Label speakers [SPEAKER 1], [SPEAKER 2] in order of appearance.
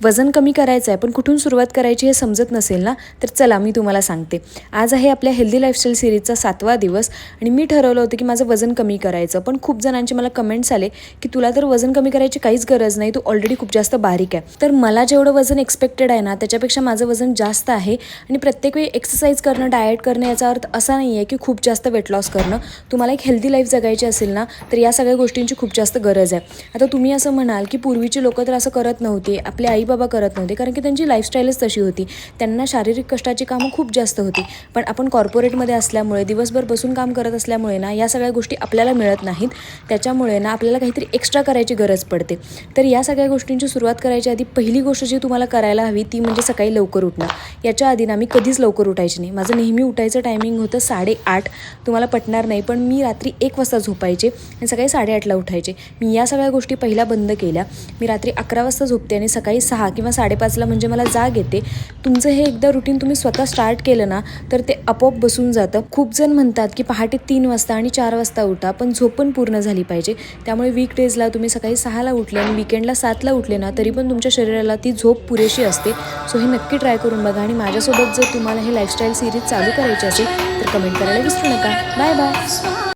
[SPEAKER 1] वजन कमी करायचं आहे पण कुठून सुरुवात करायची हे समजत नसेल ना, तर चला मी तुम्हाला सांगते. आज आहे आपल्या हेल्दी लाईफस्टाईल सिरीजचा 7वा दिवस आणि मी ठरवलं होतं की माझं वजन कमी करायचं. पण खूप जणांचे मला कमेंट्स आले की तुला तर वजन कमी करायची काहीच गरज नाही, तू ऑलरेडी खूप जास्त बारीक आहे. तर मला जेवढं वजन एक्सपेक्टेड आहे ना, त्याच्यापेक्षा माझं वजन जास्त आहे. आणि प्रत्येक वेळी एक्सरसाइज करणं, डाएट करणं याचा अर्थ असा नाही आहे की खूप जास्त वेट लॉस करणं. तुम्हाला एक हेल्दी लाईफ जगायची असेल ना, तर या सगळ्या गोष्टींची खूप जास्त गरज आहे. आता तुम्ही असं म्हणाल की पूर्वीची लोकं तर असं करत नव्हते, आपले आई बाबा करत नव्हते, कारण की त्यांची लाईफस्टाईलच तशी होती. त्यांना शारीरिक कष्टाची कामं खूप जास्त होती. पण आपण कॉर्पोरेटमध्ये असल्यामुळे, दिवसभर बसून काम करत असल्यामुळे ना, या सगळ्या गोष्टी आपल्याला मिळत नाहीत. त्याच्यामुळे ना आपल्याला काहीतरी एक्स्ट्रा करायची गरज पडते. तर या सगळ्या गोष्टींची सुरुवात करायच्या आधी पहिली गोष्ट जी तुम्हाला करायला हवी ती म्हणजे सकाळी लवकर उठणं. याच्या आधी ना मी कधीच लवकर उठायची नाही. माझं नेहमी उठायचं टायमिंग होतं 8:30. तुम्हाला पटणार नाही, पण मी रात्री 1 वाजता झोपायचे आणि सकाळी 8:30ला उठायचे. मी या सगळ्या गोष्टी पहिल्या बंद केल्या. मी रात्री 11 वाजता झोपते आणि सकाळी 6 किंवा 5:30ला म्हणजे मला जाग येते. तुमचं हे एकदा रुटीन तुम्ही स्वतः स्टार्ट केलं ना, तर ते आपोआप बसून जातं. खूप जण म्हणतात की पहाटे 3 वाजता आणि 4 वाजता उठा, पण झोप पण पूर्ण झाली पाहिजे. त्यामुळे वीकडेजला तुम्ही सकाळी 6ला उठले आणि वीकेंडला 7ला उठले ना, तरी पण तुमच्या शरीराला ती झोप पुरेशी असते. सो हे नक्की ट्राय करून बघा. आणि माझ्यासोबत जर तुम्हाला हे लाईफस्टाईल सिरीज चालू करायची असेल तर कमेंट करायला विसरू नका. Bye bye.